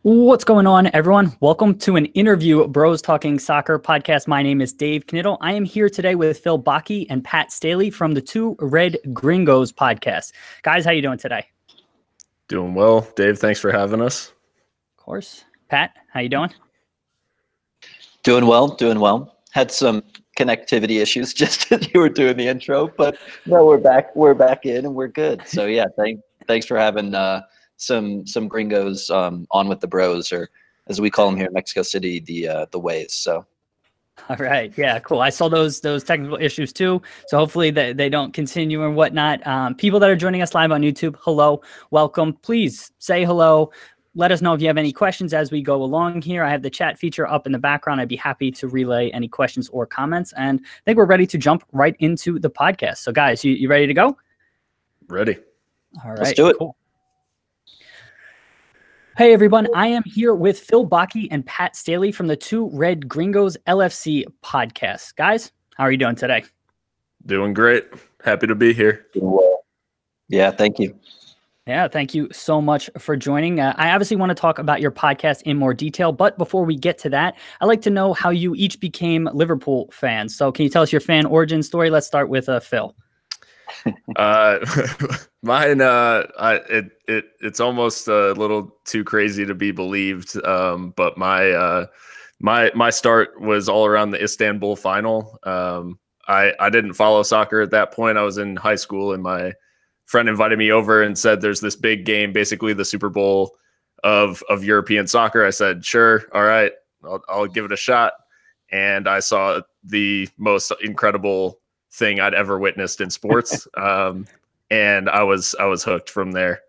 What's going on, everyone? Welcome to an interview Bros Talking Soccer podcast. My name is Dave Knittel. I am here today with Phil Baki and Pat Staley from the Two Red Gringos Podcast. Guys, how you doing today? Doing well. Dave, thanks for having us. Of course. Pat, how you doing? Doing well. Had some connectivity issues just as you were doing the intro, but no, we're back in and we're good. So yeah, thanks for having some gringos on with the bros, or as we call them here in Mexico City, the ways. So all right, yeah, cool. I saw those technical issues too, so hopefully they don't continue and whatnot. People that are joining us live on YouTube, hello, welcome. Please say hello. Let us know if you have any questions as we go along here. I have the chat feature up in the background. I'd be happy to relay any questions or comments. And I think we're ready to jump right into the podcast. So guys, you ready to go? Ready. All right. Let's do it. Cool. Hey everyone, I am here with Phil Baki and Pat Staley from the Two Red Gringos LFC Podcast. Guys, how are you doing today? Doing great. Happy to be here. Doing well. Yeah, thank you. Yeah, thank you so much for joining. I obviously want to talk about your podcast in more detail, but before we get to that, I'd like to know how you each became Liverpool fans. So can you tell us your fan origin story? Let's start with Phil. Mine, it's almost a little too crazy to be believed, but my start was all around the Istanbul final. I didn't follow soccer at that point. I was in high school, and my friend invited me over and said there's this big game, basically the Super Bowl of European soccer. I said, sure, all right, I'll give it a shot. And I saw the most incredible thing I'd ever witnessed in sports. And I was hooked from there.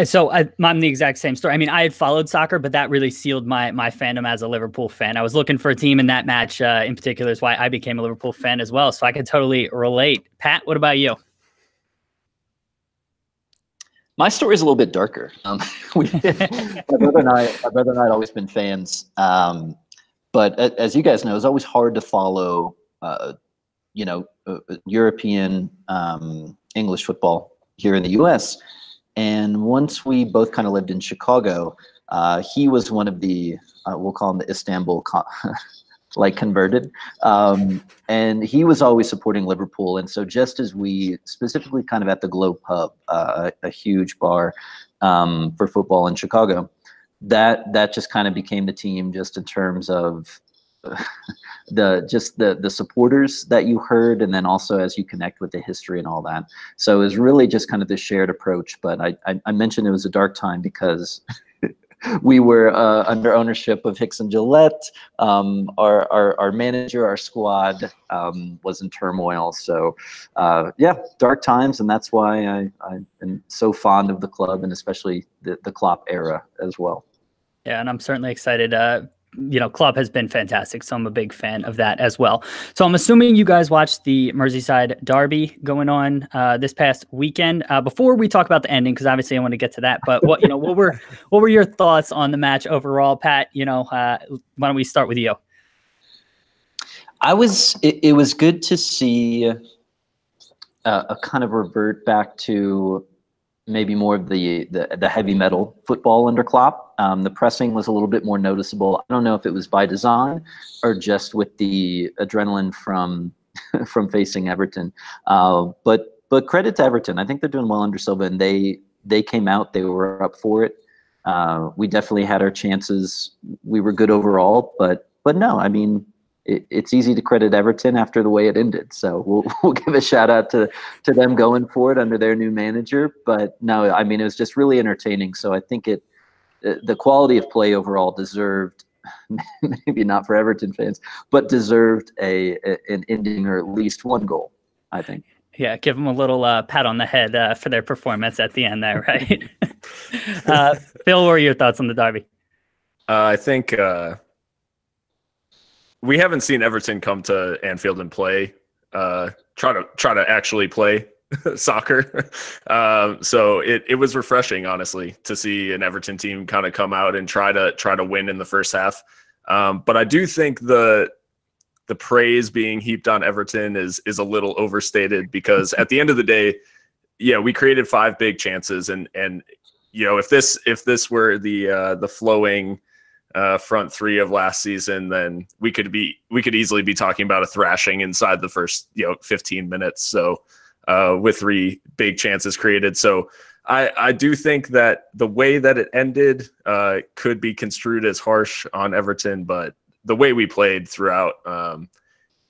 So I'm the exact same story. I mean, I had followed soccer, but that really sealed my fandom as a Liverpool fan. I was looking for a team in that match in particular is why I became a Liverpool fan as well. So I could totally relate. Pat, what about you? My story is a little bit darker. My brother and I had always been fans. But as you guys know, it's always hard to follow, European English football here in the U.S. And once we both kind of lived in Chicago, he was one of the, we'll call him the Istanbul converted. And he was always supporting Liverpool. And so just as we specifically kind of at the Globe Pub, a huge bar for football in Chicago, that just kind of became the team just in terms of the supporters that you heard, and then also as you connect with the history and all that. So it was really just kind of this shared approach. But I mentioned it was a dark time because we were under ownership of Hicks and Gillette. Our manager, our squad was in turmoil. So yeah, dark times, and that's why I'm so fond of the club, and especially the Klopp era as well. Yeah, and I'm certainly excited. Klopp has been fantastic, so I'm a big fan of that as well. So I'm assuming you guys watched the Merseyside derby going on this past weekend. Before we talk about the ending, because obviously I want to get to that, but what were your thoughts on the match overall, Pat? Why don't we start with you? It was good to see a kind of revert back to maybe more of the heavy metal football under Klopp. The pressing was a little bit more noticeable. I don't know if it was by design or just with the adrenaline from facing Everton. But credit to Everton. I think they're doing well under Silva, and they came out. They were up for it. We definitely had our chances. We were good overall, but no, I mean, it's easy to credit Everton after the way it ended. So we'll give a shout out to them going for it under their new manager. But no, I mean, it was just really entertaining. So I think the quality of play overall deserved, maybe not for Everton fans, but deserved an ending or at least one goal, I think. Yeah, give them a little pat on the head for their performance at the end there, right? Phil, what are your thoughts on the derby? I think we haven't seen Everton come to Anfield and play, try to actually play soccer. So it was refreshing, honestly, to see an Everton team kind of come out and try to win in the first half. But I do think the praise being heaped on Everton is a little overstated, because at the end of the day, yeah, we created 5 big chances, and if this were the flowing front three of last season, then we could easily be talking about a thrashing inside the first 15 minutes. So with 3 big chances created. So I do think that the way that it ended could be construed as harsh on Everton, but the way we played throughout,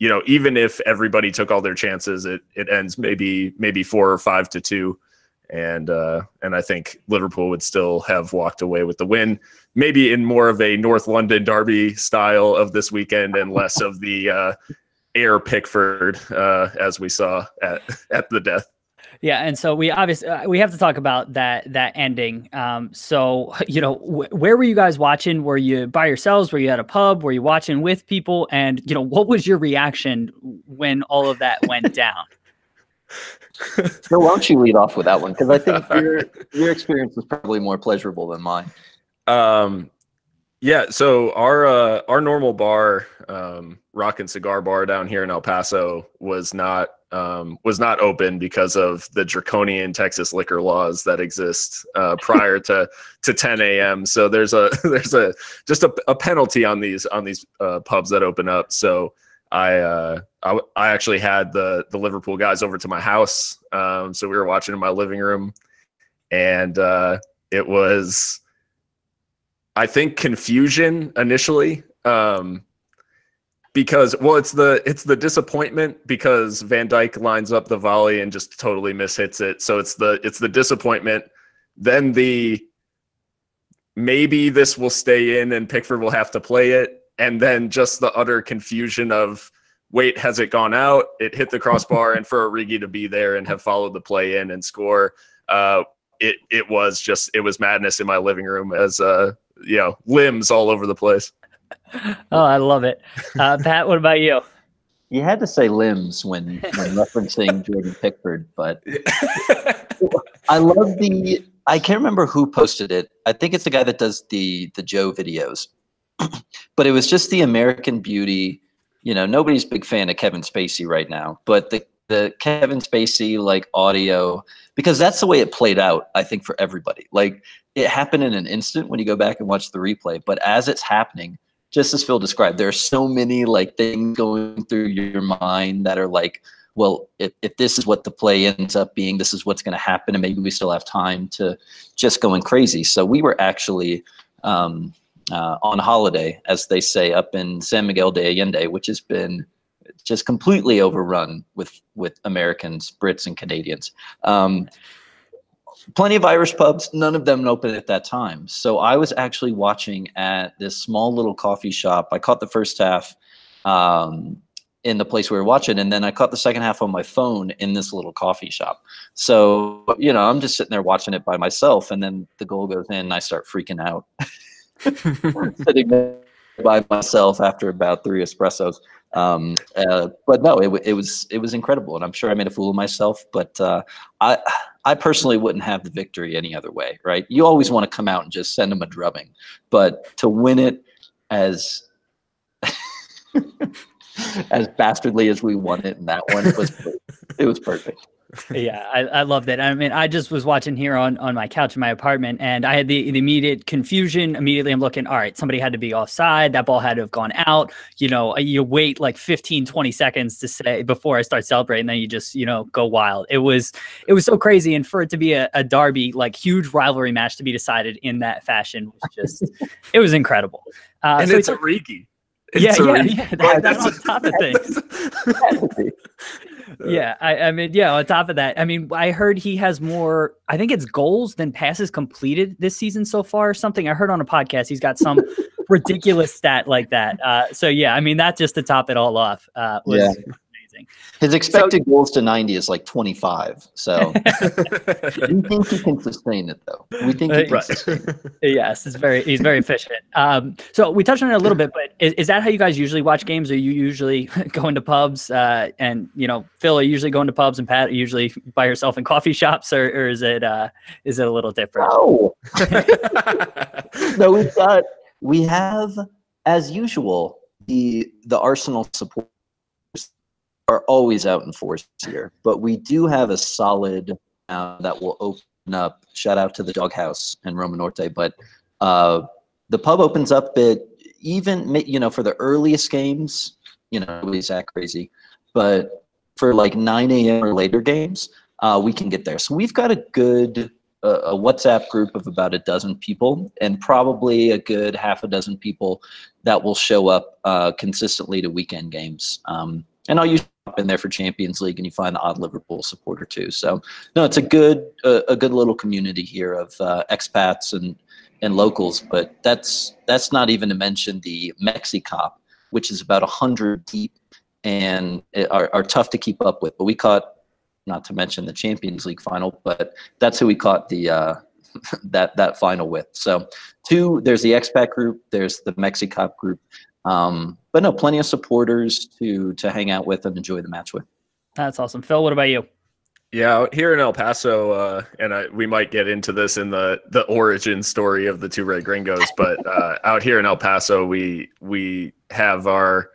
even if everybody took all their chances, it ends maybe 4 or 5-2. And I think Liverpool would still have walked away with the win, maybe in more of a North London derby style of this weekend and less of the Air Pickford as we saw at the death. Yeah, and so we have to talk about that ending. So where were you guys watching? Were you by yourselves? Were you at a pub? Were you watching with people? And what was your reaction when all of that went down? So why don't you lead off with that one? Because I think your experience was probably more pleasurable than mine. Yeah, so our normal bar, Rock and Cigar Bar down here in El Paso, was not open because of the draconian Texas liquor laws that exist prior to 10 a.m. So there's just a penalty on these pubs that open up. So I actually had the Liverpool guys over to my house. So we were watching in my living room, and it was, I think, confusion initially. Because it's the disappointment because Van Dijk lines up the volley and just totally mishits it. So it's the disappointment. Then maybe this will stay in and Pickford will have to play it. And then just the utter confusion of, wait, has it gone out? It hit the crossbar, and for Origi to be there and have followed the play in and score, it was madness in my living room as limbs all over the place. Oh, I love it. Pat, what about you? You had to say limbs when referencing Jordan Pickford, but I love I can't remember who posted it. I think it's the guy that does the Joe videos. But it was just the American Beauty. Nobody's a big fan of Kevin Spacey right now, but the Kevin Spacey audio, because that's the way it played out, I think, for everybody. It happened in an instant when you go back and watch the replay, but as it's happening, just as Phil described, there are so many things going through your mind that are well, if this is what the play ends up being, this is what's going to happen, and maybe we still have time to just going crazy. So we were actually on holiday, as they say, up in San Miguel de Allende, which has been just completely overrun with Americans, Brits, and Canadians. Plenty of Irish pubs, none of them open at that time. So I was actually watching at this small little coffee shop. I caught the first half in the place we were watching, and then I caught the second half on my phone in this little coffee shop. So, I'm just sitting there watching it by myself, and then the goal goes in, and I start freaking out. Sitting there by myself after about 3 espressos. But no, it was incredible, and I'm sure I made a fool of myself. But I personally wouldn't have the victory any other way, right? You always want to come out and just send them a drubbing, but to win it as as bastardly as we won it in that one, it was perfect. Yeah, I loved it. I mean, I just was watching here on my couch in my apartment, and I had the immediate confusion. Immediately, I'm looking, all right, somebody had to be offside. That ball had to have gone out. You wait 15, 20 seconds to say before I start celebrating, then you just, go wild. It was so crazy. And for it to be a derby, huge rivalry match to be decided in that fashion was just, it was incredible. And so it's Origi. Yeah. That's on top of things. Yeah, I mean, on top of that, I mean, I heard he has more, I think it's goals than passes completed this season so far or something. I heard on a podcast he's got some ridiculous stat like that. So, yeah, I mean, that just to top it all off was amazing. His expected goals to 90 is 25. So we think he can sustain it, though. We think he can sustain it. Yes, he's very efficient. So we touched on it a little bit, but is that how you guys usually watch games? Are you usually going to pubs? And Phil, are you usually going to pubs, and Pat, are you usually by yourself in coffee shops, or is it a little different? No. No, we have, as usual, the Arsenal support are always out in force here, but we do have a solid that will open up. Shout out to the Doghouse and Roma Norte. But the pub opens up at even, for the earliest games, nobody's that crazy. But for like 9 a.m. or later games, we can get there. So we've got a good a WhatsApp group of about a dozen people, and probably a good half a dozen people that will show up consistently to weekend games. And I'll usually hop in there for Champions League, and you find the odd Liverpool supporter too. So no, it's a good little community here of expats and locals. But that's not even to mention the Mexicop, which is about 100 deep and are tough to keep up with. But we caught, not to mention the Champions League final, but that's who we caught the that final with. So there's the expat group, there's the Mexicop group, but no, plenty of supporters to hang out with and enjoy the match with. That's awesome. Phil, what about you? Yeah, out here in El Paso, and we might get into this in the origin story of the Two Red Gringos, but out here in El Paso, we have our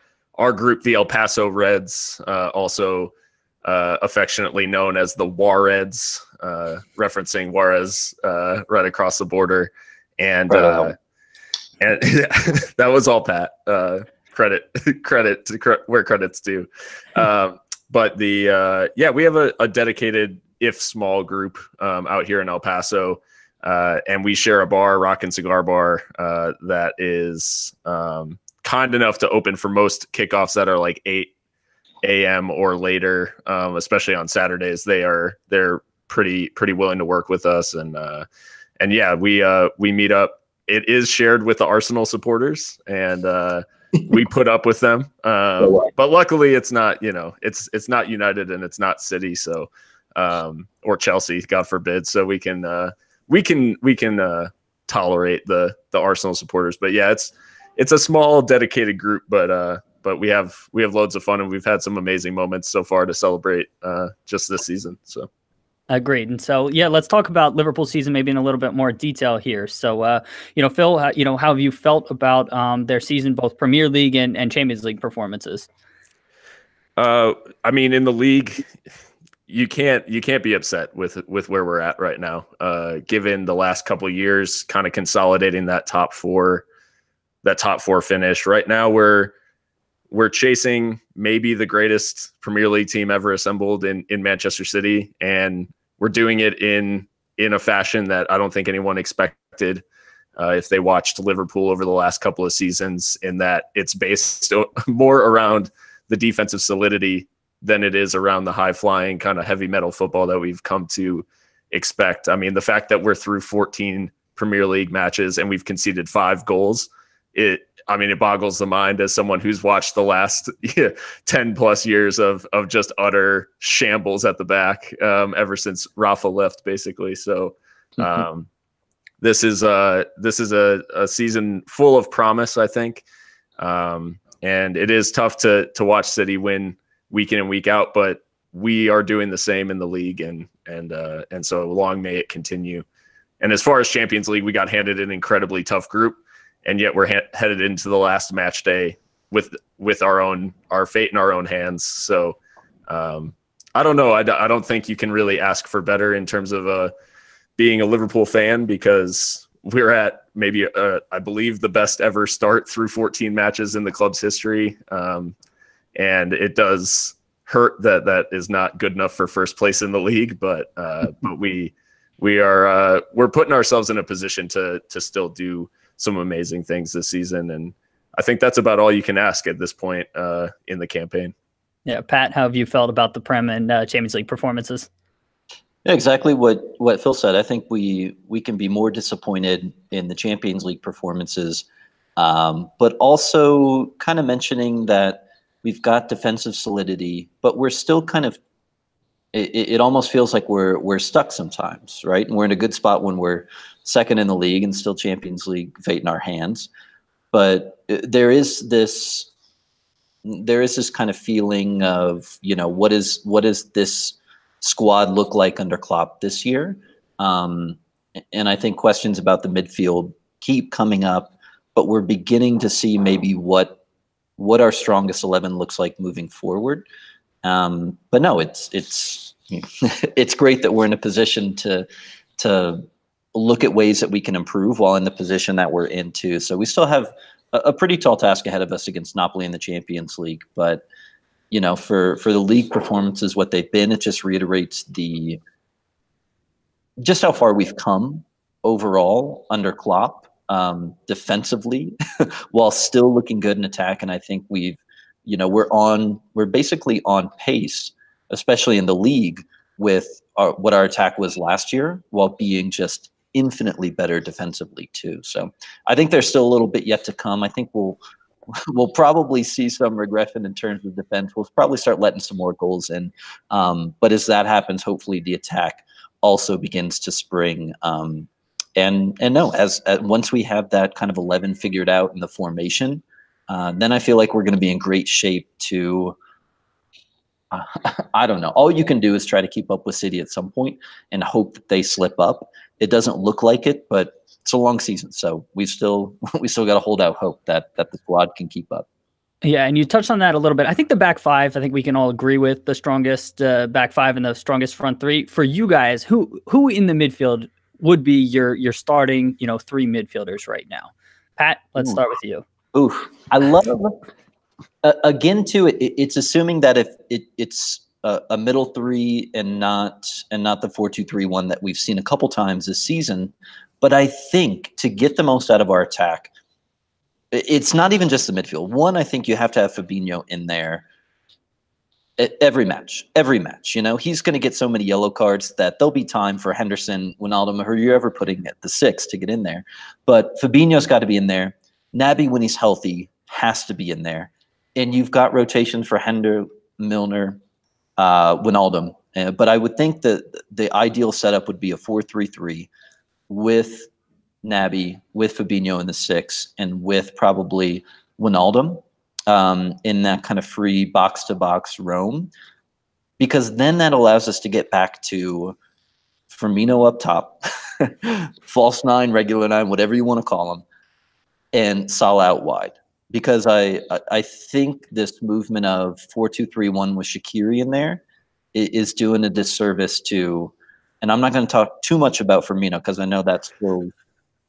group, the El Paso Reds, also affectionately known as the Juarez, referencing Juarez right across the border. And and that was all Pat. Credit to where credit's due. But we have a dedicated, if small, group out here in El Paso, and we share a bar, Rock and Cigar Bar, that is kind enough to open for most kickoffs that are like 8 a.m. or later, especially on Saturdays. They're pretty willing to work with us, and yeah, we meet up. It is shared with the Arsenal supporters, and we put up with them. But luckily, it's not it's not United and it's not City, so or Chelsea, God forbid. So we can tolerate the Arsenal supporters. But yeah, it's a small dedicated group, but we have loads of fun, and we've had some amazing moments so far to celebrate just this season. So agreed. And so, yeah, let's talk about Liverpool season maybe in a little bit more detail here. So, Phil, how have you felt about their season, both Premier League and Champions League performances? I mean, in the league, you can't be upset with where we're at right now, given the last couple of years, kind of consolidating that top four finish. Right now, we're chasing maybe the greatest Premier League team ever assembled in Manchester City, and we're doing it in a fashion that I don't think anyone expected if they watched Liverpool over the last couple of seasons, in that it's based more around the defensive solidity than it is around the high-flying kind of heavy metal football that we've come to expect. I mean, the fact that we're through 14 Premier League matches and we've conceded 5 goals, it boggles the mind as someone who's watched the last 10 plus years of just utter shambles at the back ever since Rafa left, basically. So this is a season full of promise, I think. And it is tough to watch City win week in and week out, but we are doing the same in the league, and so long may it continue. And as far as Champions League, we got handed an incredibly tough group, and yet we're headed into the last match day with our fate in our own hands. So I don't know. I don't think you can really ask for better in terms of being a Liverpool fan, because we're at maybe I believe the best ever start through 14 matches in the club's history, and it does hurt that is not good enough for first place in the league. But we're putting ourselves in a position to still do some amazing things this season, and I think that's about all you can ask at this point in the campaign. Yeah, Pat, how have you felt about the Prem and Champions League performances? Yeah, exactly what Phil said. I think we can be more disappointed in the Champions League performances, but also kind of mentioning that we've got defensive solidity, but we're still kind of. It almost feels like we're stuck sometimes, right? And we're in a good spot when we're second in the league and still Champions League fate in our hands. But there is this kind of feeling of, what does this squad look like under Klopp this year? And I think questions about the midfield keep coming up, but we're beginning to see maybe what our strongest 11 looks like moving forward. But no, it's it's great that we're in a position to to look at ways that we can improve while in the position that we're in too. So we still have a pretty tall task ahead of us against Napoli in the Champions League. But, you know, for the league performances, what they've been, it just reiterates just how far we've come overall under Klopp, defensively, while still looking good in attack. And I think we're basically on pace, especially in the league, with what our attack was last year, while being just infinitely better defensively too. So I think there's still a little bit yet to come. I think we'll probably see some regression in terms of defense. We'll probably start letting some more goals in. But as that happens, hopefully the attack also begins to spring. As once we have that kind of 11 figured out in the formation, then I feel like we're going to be in great shape to, I don't know. All you can do is try to keep up with City at some point and hope that they slip up. It doesn't look like it, but it's a long season, so we still got to hold out hope that the squad can keep up. Yeah, and you touched on that a little bit. I think the back five, I think we can all agree with the strongest back five and the strongest front three. For you guys, who in the midfield would be your starting, three midfielders right now? Pat, let's start with you. Oof, I love again too. It's assuming that if it's a middle three and not the 4-2-3-1 that we've seen a couple times this season. But I think to get the most out of our attack, it's not even just the midfield. One, I think you have to have Fabinho in there every match. He's going to get so many yellow cards that there'll be time for Henderson, Wijnaldum, or you're ever putting at the 6 to get in there. But Fabinho's got to be in there. Naby, when he's healthy, has to be in there. And you've got rotations for Hender, Milner, Wijnaldum. But I would think that the ideal setup would be a 4-3-3 with Naby, with Fabinho in the 6, and with probably Wijnaldum in that kind of free box-to-box roam. Because then that allows us to get back to Firmino up top, false 9, regular 9, whatever you want to call them, and Salah out wide. Because I think this movement of 4-2-3-1 with Shaqiri in there is doing a disservice to, and I'm not going to talk too much about Firmino because I know that's still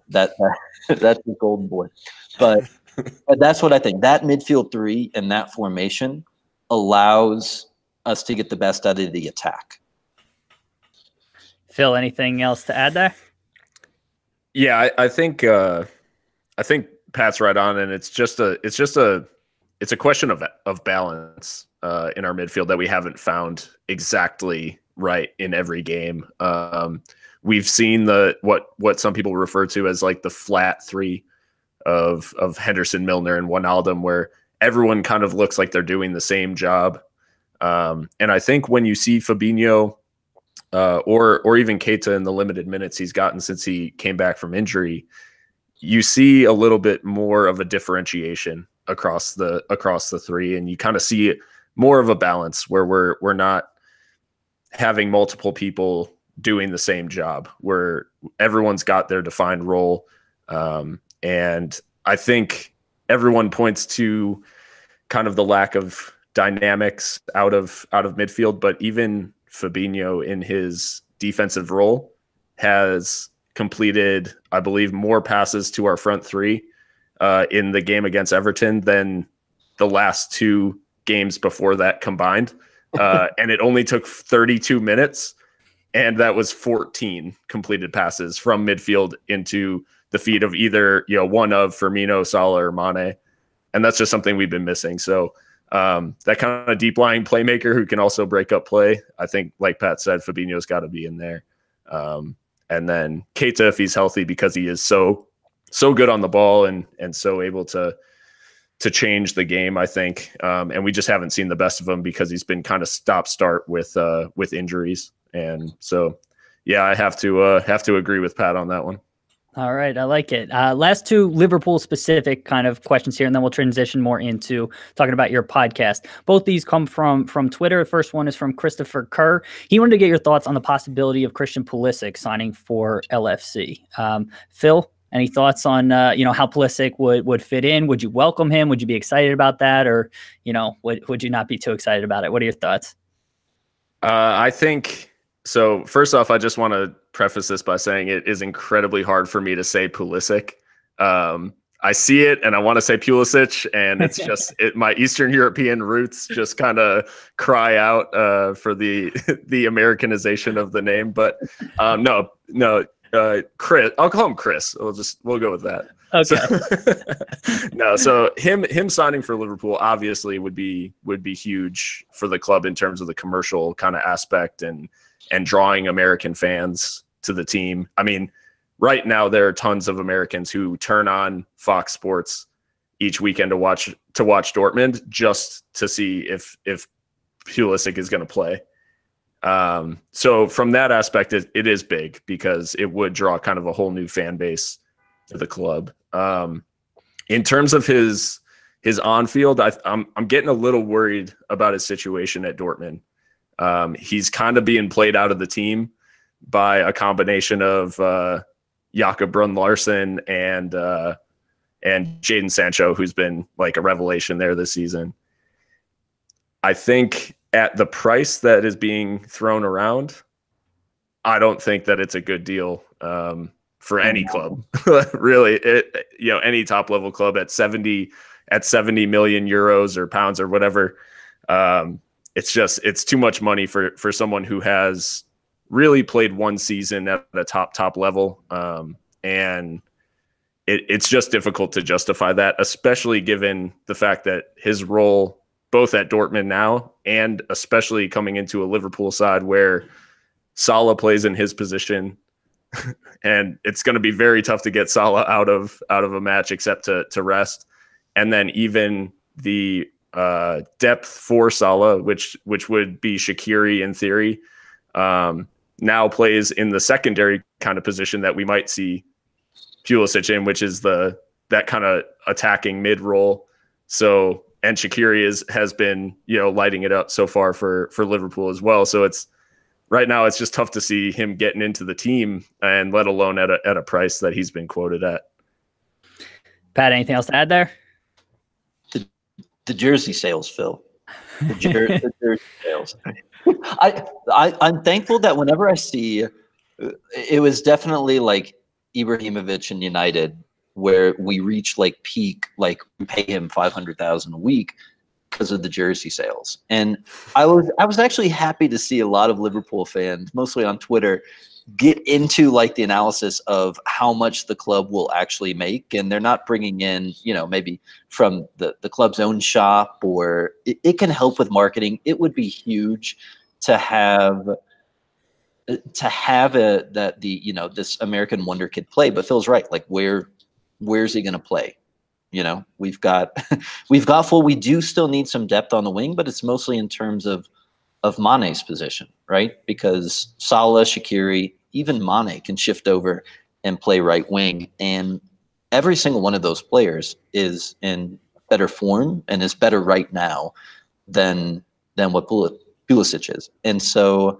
that's the golden boy, but that's what I think. That midfield three and that formation allows us to get the best out of the attack. Phil, anything else to add there? Yeah, I think Pat's right on, and it's a question of balance in our midfield that we haven't found exactly right in every game. We've seen what some people refer to as like the flat three of Henderson, Milner, and Wijnaldum, where everyone kind of looks like they're doing the same job. And I think when you see Fabinho or even Keita in the limited minutes he's gotten since he came back from injury, you see a little bit more of a differentiation across the three, and you kind of see more of a balance where we're not having multiple people doing the same job, where everyone's got their defined role. And I think everyone points to kind of the lack of dynamics out of midfield, but even Fabinho in his defensive role has completed, I believe, more passes to our front three in the game against Everton than the last two games before that combined. And it only took 32 minutes, and that was 14 completed passes from midfield into the feet of either, one of Firmino, Salah, or Mane. And that's just something we've been missing. So that kind of deep lying playmaker who can also break up play, I think, like Pat said, Fabinho's got to be in there. And then Keita, if he's healthy, because he is so good on the ball and so able to change the game, I think. And we just haven't seen the best of him because he's been kind of stop-start with injuries. And so, yeah, I have to agree with Pat on that one. All right, I like it. Last two Liverpool-specific kind of questions here, and then we'll transition more into talking about your podcast. Both these come from Twitter. The first one is from Christopher Kerr. He wanted to get your thoughts on the possibility of Christian Pulisic signing for LFC. Phil, any thoughts on how Pulisic would fit in? Would you welcome him? Would you be excited about that, or would you not be too excited about it? What are your thoughts? I think So first off, I just want to preface this by saying it is incredibly hard for me to say Pulisic. I see it and I want to say Pulisic, and it's just my Eastern European roots just kind of cry out for the Americanization of the name. But no, Chris. I'll call him Chris. We'll go with that. Okay. So him signing for Liverpool obviously would be huge for the club in terms of the commercial kind of aspect and drawing American fans to the team. I mean, right now there are tons of Americans who turn on Fox Sports each weekend to watch Dortmund just to see if Pulisic is going to play. So from that aspect, it is big because it would draw kind of a whole new fan base to the club. In terms of his on-field, I'm getting a little worried about his situation at Dortmund. He's kind of being played out of the team by a combination of Jakob Brun-Larsen and Jadon Sancho, who's been like a revelation there this season. I think at the price that is being thrown around, I don't think that it's a good deal for any club. Really, any top level club at 70 million euros or pounds or whatever. It's too much money for someone who has really played one season at a top level. And it's just difficult to justify that, especially given the fact that his role both at Dortmund now and especially coming into a Liverpool side where Salah plays in his position. And it's going to be very tough to get Salah out of a match except to rest. And then even the depth for Salah, which would be Shaqiri in theory, now plays in the secondary kind of position that we might see Pulisic in, which is that kind of attacking mid role. So, and Shaqiri has been, lighting it up so far for Liverpool as well. So right now it's just tough to see him getting into the team, and let alone at a price that he's been quoted at. Pat, anything else to add there? The jersey sales, Phil. The jersey sales. I'm thankful that whenever I see, it was definitely like Ibrahimovic in United, where we reach like peak, like we pay him $500,000 a week because of the jersey sales. And I was actually happy to see a lot of Liverpool fans, mostly on Twitter, get into like the analysis of how much the club will actually make. And they're not bringing in, maybe from the club's own shop, or it can help with marketing. It would be huge to have this American wonder kid play. But Phil's right. Like where's he going to play? We've got full. We do still need some depth on the wing, but it's mostly in terms of Mane's position, right? Because Salah, Shaqiri, even Mane can shift over and play right wing, and every single one of those players is in better form and is better right now than what Pulisic is. And so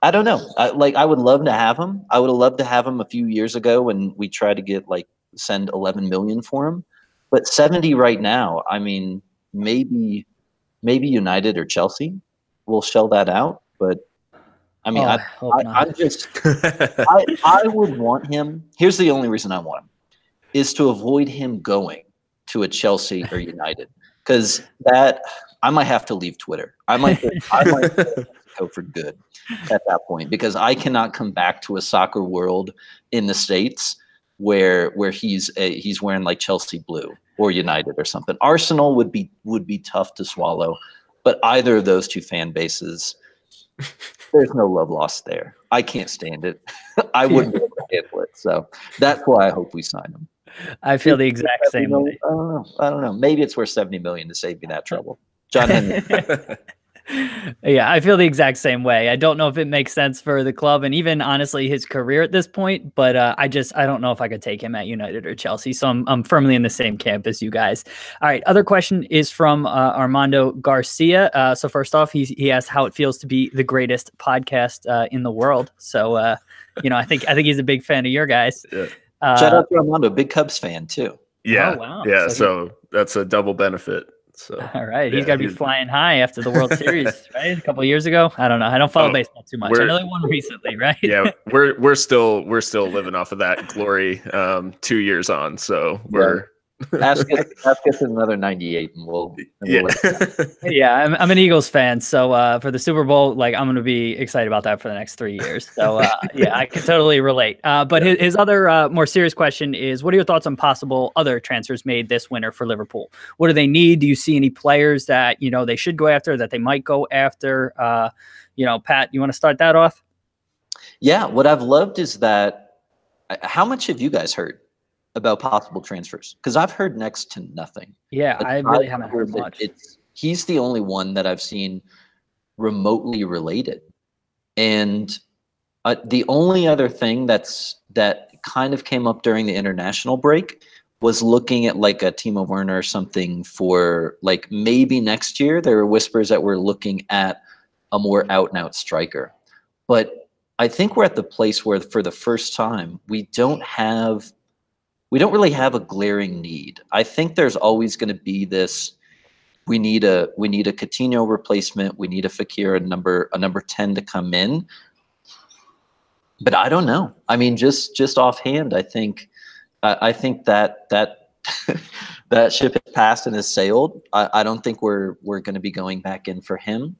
I don't know. I would love to have him. I would have loved to have him a few years ago when we tried to send 11 million for him, but 70 right now. I mean, maybe United or Chelsea will shell that out, but I mean, I would want him. Here's the only reason I want him is to avoid him going to a Chelsea or United, because that I might have to leave Twitter. I might go for good at that point, because I cannot come back to a soccer world in the States where he's wearing like Chelsea blue or United or something. Arsenal would be tough to swallow, but either of those two fan bases, there's no love lost there. I can't stand it. I wouldn't be able to handle it. So that's why I hope we sign him. I feel the exact same way. I don't know. Maybe it's worth $70 million to save me that trouble. John Henry. Yeah, I feel the exact same way. I don't know if it makes sense for the club and even honestly his career at this point, but I don't know if I could take him at United or Chelsea. So I'm firmly in the same camp as you guys. All right. Other question is from Armando Garcia. So first off, he asked how it feels to be the greatest podcast in the world. So I think he's a big fan of your guys. Yeah. Shout out to Armando, big Cubs fan too. Yeah. Oh, wow. Yeah. So that's a double benefit. So all right, he's got to be flying high after the World Series, right? A couple of years ago. I don't know. I don't follow baseball too much. I know they won recently, right? Yeah, we're still living off of that glory 2 years on. So we're ask us another 98 and we'll yeah, I'm an Eagles fan, so for the Super Bowl, like I'm going to be excited about that for the next 3 years. So yeah, I can totally relate. But his other more serious question is, what are your thoughts on possible other transfers made this winter for Liverpool? What do they need? Do you see any players that they should go after, that they might go after? Pat, you want to start that off? Yeah, what I've loved is that. How much have you guys heard about possible transfers? Because I've heard next to nothing. Yeah, I really haven't heard much. He's the only one that I've seen remotely related. And the only other thing that kind of came up during the international break was looking at like a Timo Werner or something for like maybe next year. There were whispers that we're looking at a more out-and-out striker. But I think we're at the place where for the first time we don't really have a glaring need. I think there's always going to be this. We need a Coutinho replacement. We need a Fekir, a number 10 to come in. But I don't know. I mean, just offhand, I think that that ship has passed and has sailed. I don't think we're going to be going back in for him.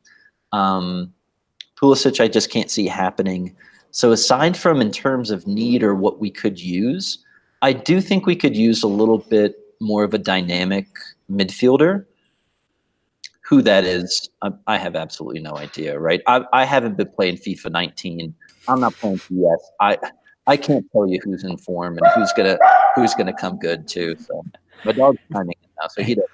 Pulisic, I just can't see happening. So aside from in terms of need or what we could use, I do think we could use a little bit more of a dynamic midfielder. Who that is, I have absolutely no idea, right? I haven't been playing FIFA 19. I'm not playing PS. I can't tell you who's in form and who's gonna come good too. So my dog's timing it now, so he doesn't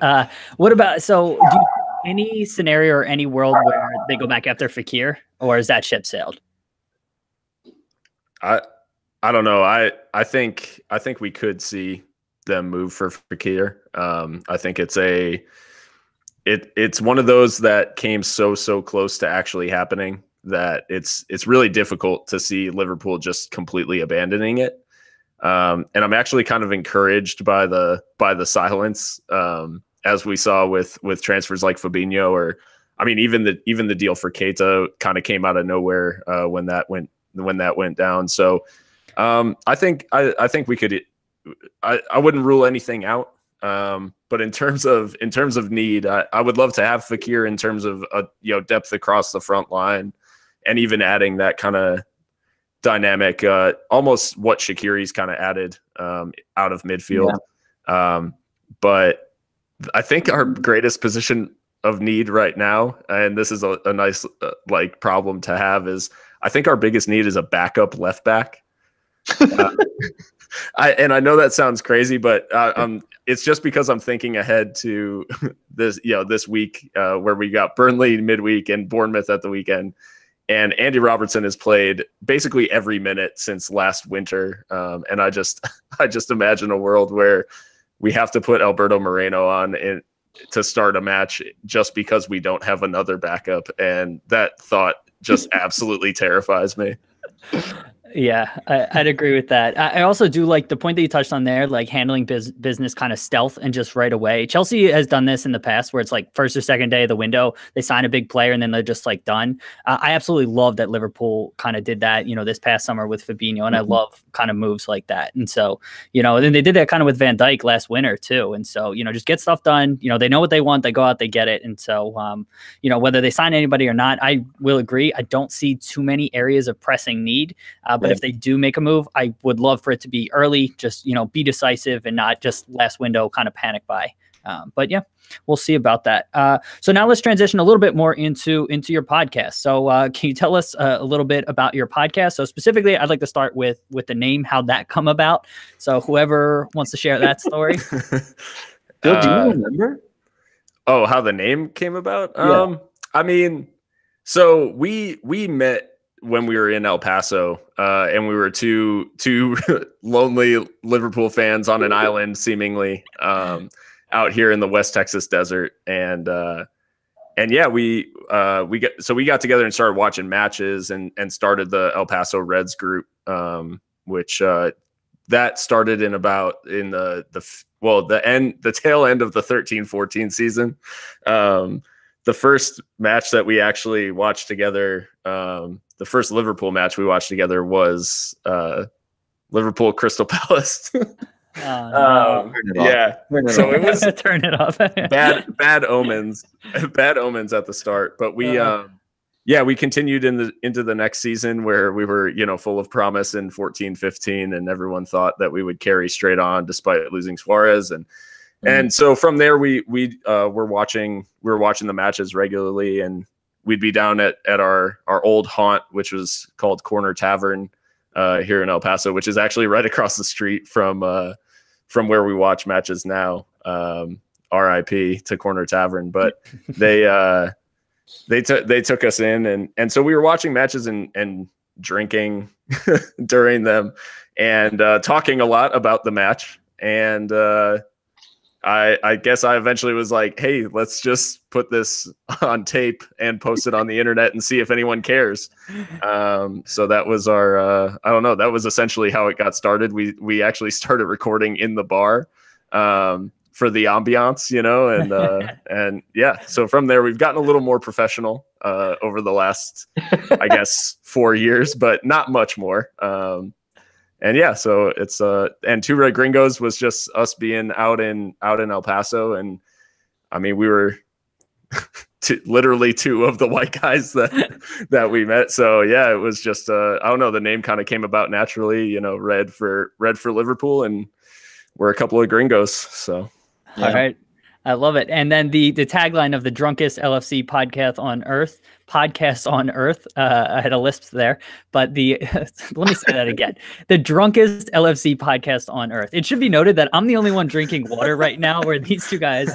know. What about, so do you any scenario or any world where they go back after Fekir, or is that ship sailed? I don't know. I think we could see them move for Fekir. I think it's one of those that came so close to actually happening that it's really difficult to see Liverpool just completely abandoning it. And I'm actually kind of encouraged by the silence, as we saw with transfers like Fabinho, or I mean even the deal for Keita kind of came out of nowhere when that went down. So I think we could. I wouldn't rule anything out. But in terms of need, I would love to have Fekir in terms of depth across the front line, and even adding that kind of dynamic, almost what Shaqiri's kind of added out of midfield. Yeah. But I think our greatest position of need right now, and this is a nice problem to have, is I think our biggest need is a backup left back. I know that sounds crazy, but it's just because I'm thinking ahead to this week where we got Burnley midweek and Bournemouth at the weekend, and Andy Robertson has played basically every minute since last winter, and I just imagine a world where we have to put Alberto Moreno on to start a match just because we don't have another backup, and that thought just absolutely terrifies me. Yeah, I'd agree with that. I also do like the point that you touched on there, like handling business kind of stealth and just right away. Chelsea has done this in the past where it's like first or second day of the window, they sign a big player and then they're just like done. I absolutely love that Liverpool kind of did that, this past summer with Fabinho, and I love kind of moves like that. And so, then they did that kind of with Van Dijk last winter too. And so, just get stuff done. They know what they want, they go out, they get it. And so, whether they sign anybody or not, I will agree. I don't see too many areas of pressing need. But if they do make a move, I would love for it to be early, just, be decisive and not just last window kind of panic buy. But yeah, we'll see about that. So now let's transition a little bit more into your podcast. So can you tell us a little bit about your podcast? So specifically, I'd like to start with the name, how'd that come about? So whoever wants to share that story. Phil, do you remember? Oh, how the name came about? Yeah. I mean, so we met when we were in El Paso, and we were two lonely Liverpool fans on an island, seemingly, out here in the West Texas desert. And yeah, we got together and started watching matches and started the El Paso Reds group, which that started in the tail end of the 13-14 season. The first match that we actually watched together, the first Liverpool match we watched together was Liverpool Crystal Palace. No. Yeah. So it was turn it off. bad omens at the start, but we continued into the next season where we were, full of promise in 14-15, and everyone thought that we would carry straight on despite losing Suarez. And so from there, we were watching the matches regularly, and we'd be down at our old haunt, which was called Corner Tavern here in El Paso, which is actually right across the street from where we watch matches now. RIP to Corner Tavern, but they took us in, and so we were watching matches and drinking during them, and talking a lot about the match. And I guess I eventually was like, hey, let's just put this on tape and post it on the internet and see if anyone cares. So that was our, that was essentially how it got started. We actually started recording in the bar for the ambiance, and yeah. So from there, we've gotten a little more professional over the last, I guess, 4 years, but not much more. And yeah, so it's and Two Red Gringos was just us being out in El Paso, and I mean we were literally two of the white guys that we met. So yeah, it was just the name kind of came about naturally, red for Liverpool, and we're a couple of gringos. So yeah. All right. I love it. And then the tagline of the Drunkest LFC Podcast on Earth. I had a lisp there, but let me say that again. The Drunkest LFC Podcast on Earth. It should be noted that I'm the only one drinking water right now, where these two guys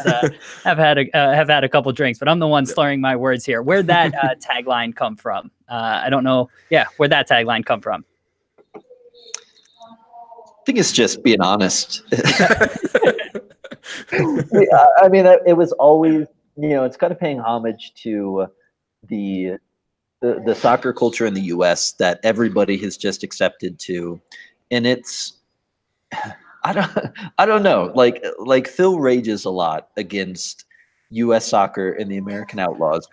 have had a couple drinks, but I'm the one slurring my words here. Where'd that tagline come from? I don't know. Yeah, where'd that tagline come from? I think it's just being honest. I mean, it was always, it's kind of paying homage to the soccer culture in the U.S. that everybody has just accepted to, and it's, I don't know, like Phil rages a lot against U.S. soccer and the American Outlaws,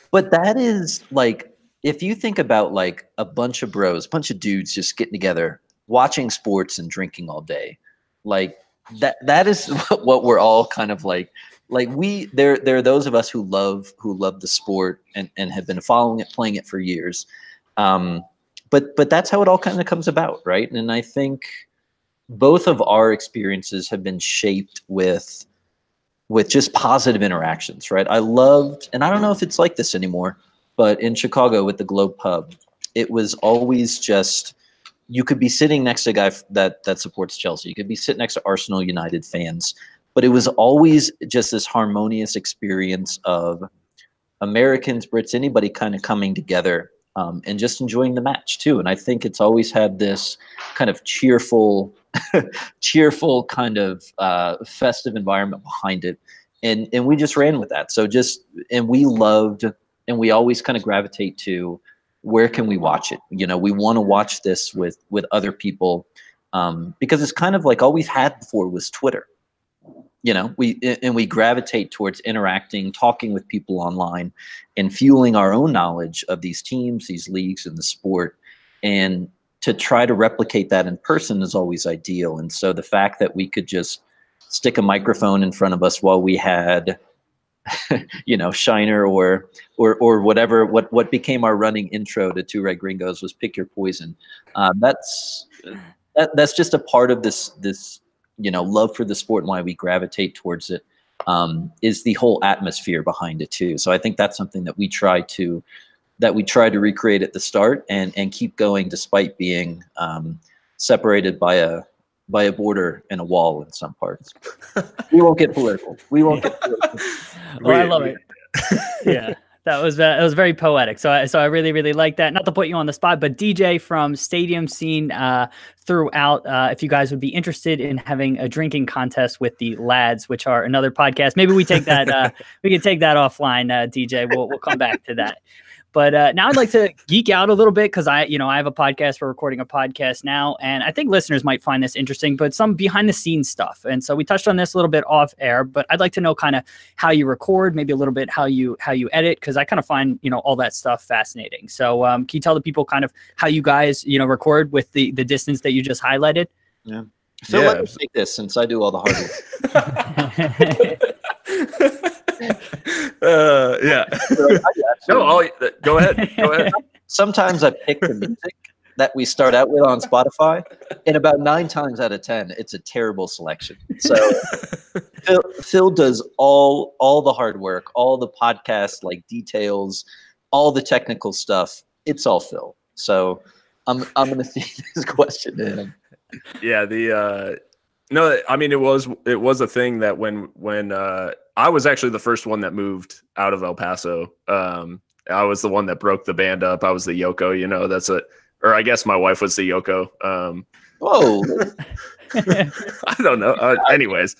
but that is like, if you think about like a bunch of dudes just getting together, watching sports and drinking all day, like. That is what we're all kind of like there are those of us who love the sport and have been following it, playing it for years. But that's how it all kind of comes about, right? And I think both of our experiences have been shaped with just positive interactions, right? I loved, and I don't know if it's like this anymore, but in Chicago with the Globe Pub, it was always just, you could be sitting next to a guy that supports Chelsea. You could be sitting next to Arsenal United fans, but it was always just this harmonious experience of Americans, Brits, anybody kind of coming together and just enjoying the match too. And I think it's always had this kind of cheerful kind of festive environment behind it. And we just ran with that. So and we loved, and we always kind of gravitate to, where can we watch it? We want to watch this with other people because it's kind of like all we've had before was Twitter. We gravitate towards interacting, talking with people online, and fueling our own knowledge of these teams, these leagues, and the sport. And to try to replicate that in person is always ideal. And so the fact that we could just stick a microphone in front of us while we had Shiner or whatever, what became our running intro to Two Red Gringos was Pick Your Poison. That's just a part of this love for the sport, and why we gravitate towards it, is the whole atmosphere behind it too. So I think that's something that we try to recreate at the start and keep going despite being separated by a border and a wall in some parts. We won't get political. Well, I love it. Yeah, that was very poetic. So I really, really like that. Not to put you on the spot, but DJ from Stadium Scene throughout, if you guys would be interested in having a drinking contest with the lads, which are another podcast, maybe we take that. We can take that offline, DJ. We'll come back to that. But now I'd like to geek out a little bit because I have a podcast. We're recording a podcast now, and I think listeners might find this interesting, but some behind the scenes stuff. And so we touched on this a little bit off air, but I'd like to know kind of how you record, maybe a little bit how you edit, because I kind of find all that stuff fascinating. So can you tell the people kind of how you guys record with the distance that you just highlighted? Yeah. So let me take this since I do all the hard work. Yeah. No, go ahead. Sometimes I pick the music that we start out with on Spotify, and about 9 times out of 10, it's a terrible selection. So Phil does all the hard work, all the podcast like details, all the technical stuff. It's all Phil. So I'm gonna see this question to him. Yeah, no, I mean it was a thing that when I was actually the first one that moved out of El Paso. I was the one that broke the band up. I was the Yoko, or I guess my wife was the Yoko. Whoa. I don't know. Anyways,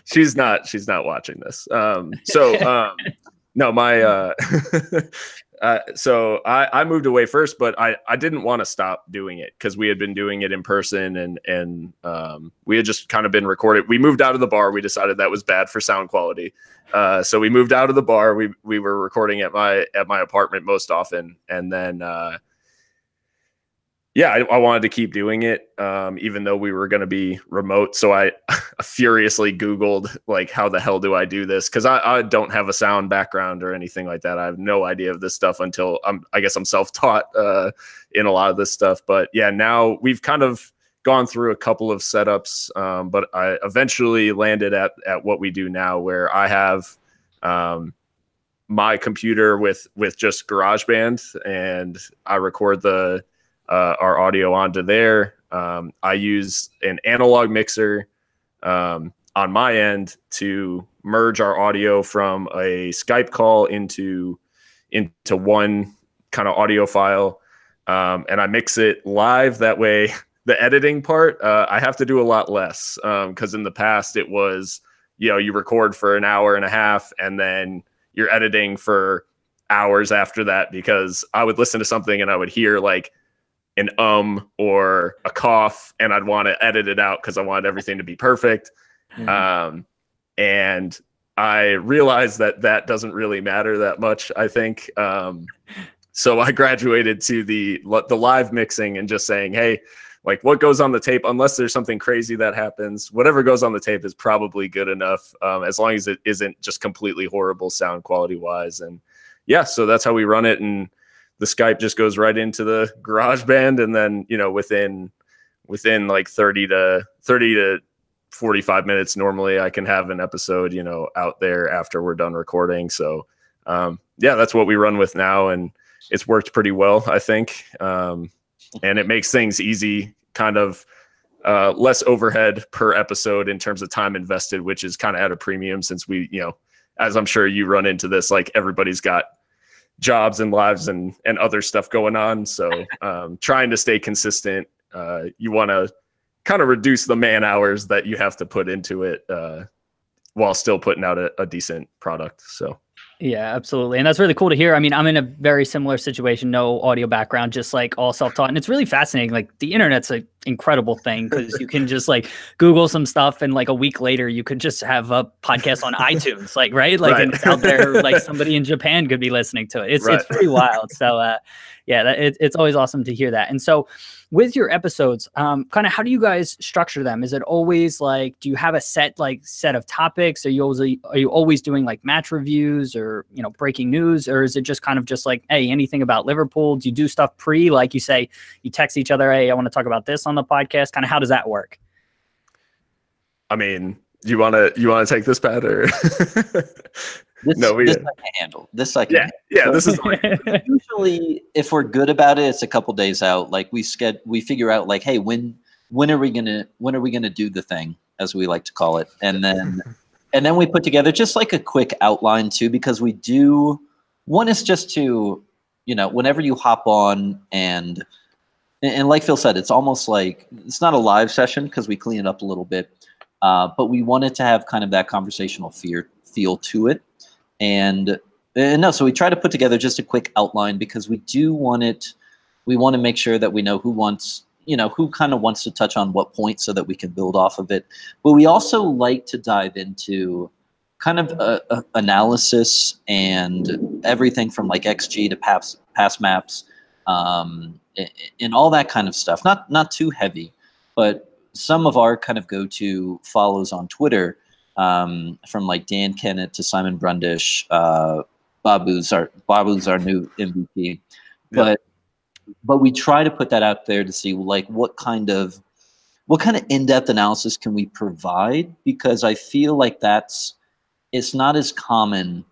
she's not watching this. No, my so I moved away first, but I didn't want to stop doing it because we had been doing it in person and we had just kind of been recorded. We moved out of the bar. We decided that was bad for sound quality. So we moved out of the bar. We were recording at my apartment most often. And then, I wanted to keep doing it, even though we were going to be remote. So I furiously Googled, like, how the hell do I do this? Because I don't have a sound background or anything like that. I have no idea of this stuff until I guess I'm self-taught in a lot of this stuff. But yeah, now we've kind of gone through a couple of setups, but I eventually landed at what we do now, where I have my computer with just GarageBand, and I record our audio onto there. I use an analog mixer on my end to merge our audio from a Skype call into one kind of audio file, and I mix it live. That way, the editing part I have to do a lot less, because in the past it was you record for an hour and a half and then you're editing for hours after that, because I would listen to something and I would hear like an or a cough, and I'd want to edit it out because I wanted everything to be perfect. Mm-hmm. And I realized that doesn't really matter that much, I think. So I graduated to the live mixing and just saying, hey, like, what goes on the tape, unless there's something crazy that happens, whatever goes on the tape is probably good enough, as long as it isn't just completely horrible sound quality wise. And yeah, so that's how we run it. And the Skype just goes right into the GarageBand, and then within like 30 to 45 minutes, normally I can have an episode out there after we're done recording. So that's what we run with now, and it's worked pretty well, I think. And it makes things easy, kind of less overhead per episode in terms of time invested, which is kind of at a premium, since we, as I'm sure you run into this, like, everybody's got jobs and lives and other stuff going on. So trying to stay consistent, you want to kind of reduce the man hours that you have to put into it while still putting out a decent product. So yeah, absolutely. And that's really cool to hear. I mean, I'm in a very similar situation, no audio background, just like all self-taught. And it's really fascinating. Like, the internet's an incredible thing, because you can just like Google some stuff, and like a week later you could just have a podcast on iTunes, like, right? Like, and it's out there, like somebody in Japan could be listening to it. It's pretty wild. So it's always awesome to hear that. And so with your episodes, kind of how do you guys structure them? Is it always like, do you have a set of topics? Are you always doing like match reviews or, breaking news? Or is it just kind of just like, hey, anything about Liverpool? Do you do stuff like you say, you text each other, hey, I want to talk about this on the podcast? Kind of how does that work? I mean, you want to take this, Pat, or? This I can handle. This I can handle. Yeah, this is usually, if we're good about it, it's a couple days out. Like, we figure out, like, hey, when are we gonna do the thing, as we like to call it, and then we put together just like a quick outline too, because we do. One is just to, whenever you hop on and like Phil said, it's almost like it's not a live session because we clean it up a little bit, but we wanted to have kind of that conversational feel to it. And No, so we try to put together just a quick outline because we want to make sure that we know who kind of wants to touch on what point so that we can build off of it. But we also like to dive into kind of analysis and everything from like XG to pass maps, and all that kind of stuff. Not too heavy, but some of our kind of go-to follows on Twitter, from like Dan Kennett to Simon Brundish, Babu's our new MVP. Yeah. But we try to put that out there to see like what kind of in-depth analysis can we provide, because I feel like it's not as common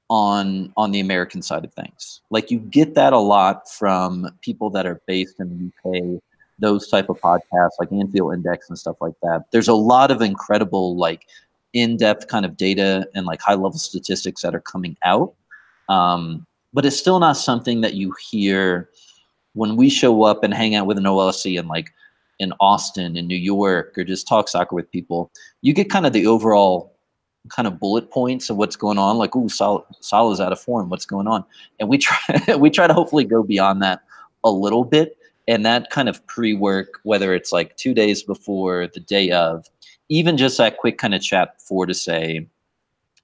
on the American side of things. Like you get that a lot from people that are based in the UK, those type of podcasts like Anfield Index and stuff like that. There's a lot of incredible like in-depth kind of data and like high-level statistics that are coming out. But it's still not something that you hear when we show up and hang out with an OLFC in Austin, in New York, or just talk soccer with people. You get kind of the overall kind of bullet points of what's going on, like, ooh, Salah's out of form, what's going on? And we try to hopefully go beyond that a little bit. And that kind of pre-work, whether it's like 2 days before, the day of, even just that quick kind of chat before to say,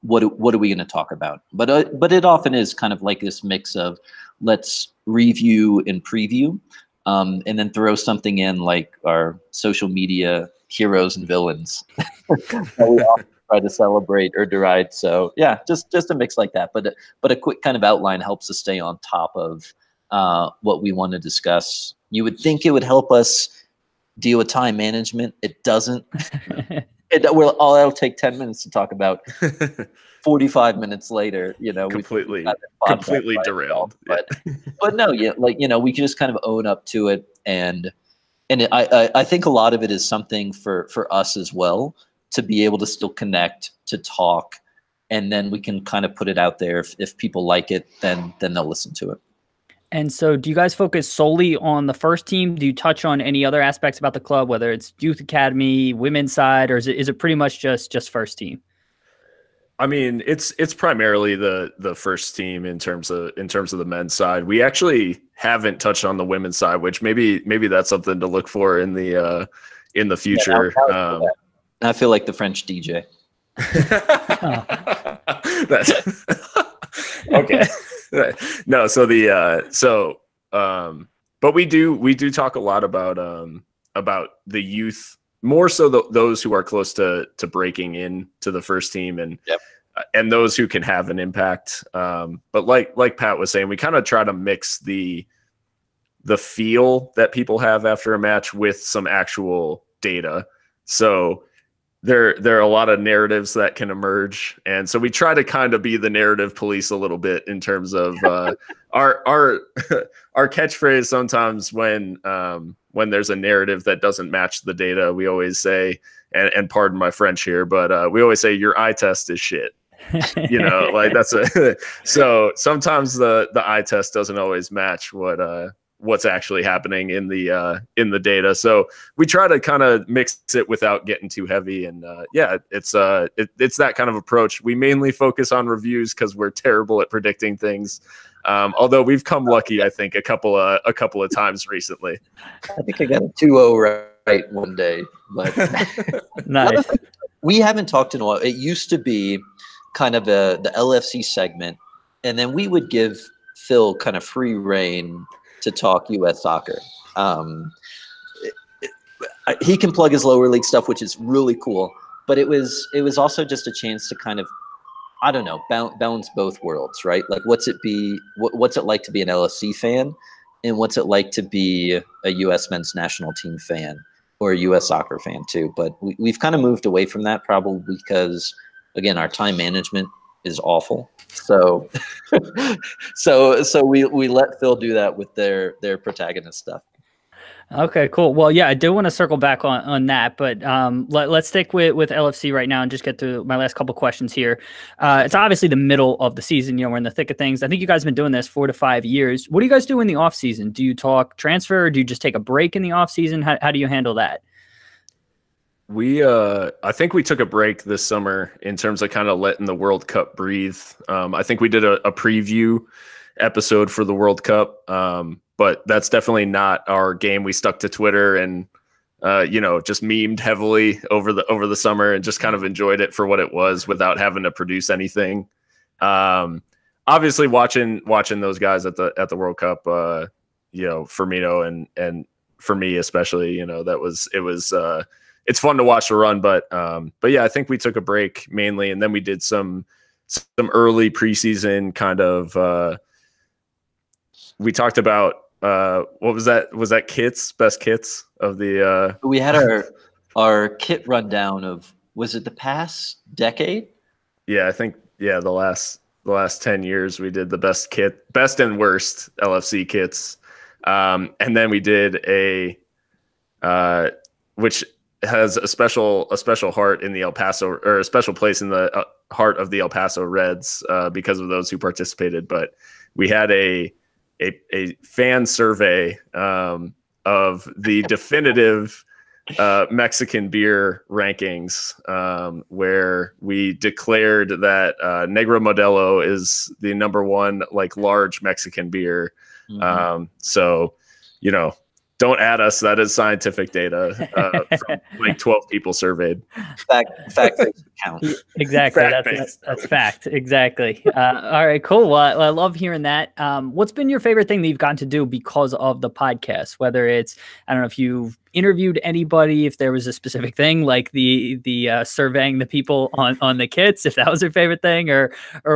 what are we going to talk about? But it often is kind of like this mix of let's review and preview, and then throw something in like our social media heroes and villains that we often try to celebrate or deride. So yeah, just a mix like that. But a quick kind of outline helps us stay on top of what we want to discuss. You would think it would help us deal with time management. It doesn't. It'll take 10 minutes to talk about. 45 minutes later, completely derailed. But no, yeah, like we can just kind of own up to it, and I think a lot of it is something for us as well to be able to still connect, to talk, and then we can kind of put it out there. If people like it, then they'll listen to it. And so do you guys focus solely on the first team? Do you touch on any other aspects about the club, whether it's youth academy, women's side, or is it pretty much just first team? I mean, it's primarily the first team in terms of the men's side. We actually haven't touched on the women's side, which maybe that's something to look for in the future. Yeah, I feel like the French DJ. That's okay. No, but we do talk a lot about the youth, more so those who are close to breaking into the first team, and those who can have an impact. But like Pat was saying, we kind of try to mix the feel that people have after a match with some actual data. So there are a lot of narratives that can emerge, and so we try to kind of be the narrative police a little bit in terms of our catchphrase. Sometimes when there's a narrative that doesn't match the data, we always say, and pardon my French here, but we always say your eye test is shit. Like so sometimes the eye test doesn't always match what's actually happening in the data. So we try to kind of mix it without getting too heavy. And it's that kind of approach. We mainly focus on reviews because we're terrible at predicting things. Although we've come lucky, I think, a couple of times recently. I think I got a 2-0 right one day, but nice. We haven't talked in a while. It used to be kind of the LFC segment, and then we would give Phil kind of free reign to talk U.S. soccer. He can plug his lower league stuff, which is really cool. But it was also just a chance to kind of, I don't know, balance both worlds, right? Like, what's it like to be an LFC fan, and what's it like to be a U.S. men's national team fan or a U.S. soccer fan too? But we've kind of moved away from that, probably because, again, our time management is awful. So we let Phil do that with their Protagonist stuff. Okay, cool. Well, yeah, I do want to circle back on that, but let's stick with LFC right now and just get to my last couple questions here. It's obviously the middle of the season. We're in the thick of things. I think you guys have been doing this 4 to 5 years. What do you guys do in the off season? Do you talk transfer, or do you just take a break in the off season? How do you handle that? I think we took a break this summer in terms of kind of letting the World Cup breathe. I think we did a preview episode for the World Cup, but that's definitely not our game. We stuck to Twitter and just memed heavily over the summer and just kind of enjoyed it for what it was without having to produce anything. Obviously, watching those guys at the World Cup, Firmino and for me especially, it's fun to watch the run, but yeah, I think we took a break mainly, and then we did some early preseason kind of. We talked about what was that? Was that best kits of the? We had our kit rundown of, was it the past decade? Yeah, I think the last 10 years we did the best and worst LFC kits, and then we did a which has a special heart in the El Paso, or a special place in the heart of the El Paso Reds because of those who participated. But we had a fan survey of the definitive Mexican beer rankings, where we declared that Negro Modelo is the number one large Mexican beer. Mm-hmm. So don't add us. That is scientific data from 12 people surveyed. Fact count. Exactly. That's fact. Exactly. All right, cool. Well, I love hearing that. What's been your favorite thing that you've gotten to do because of the podcast? Whether it's, I don't know if you've interviewed anybody, if there was a specific thing like the surveying the people on the kits, if that was your favorite thing, or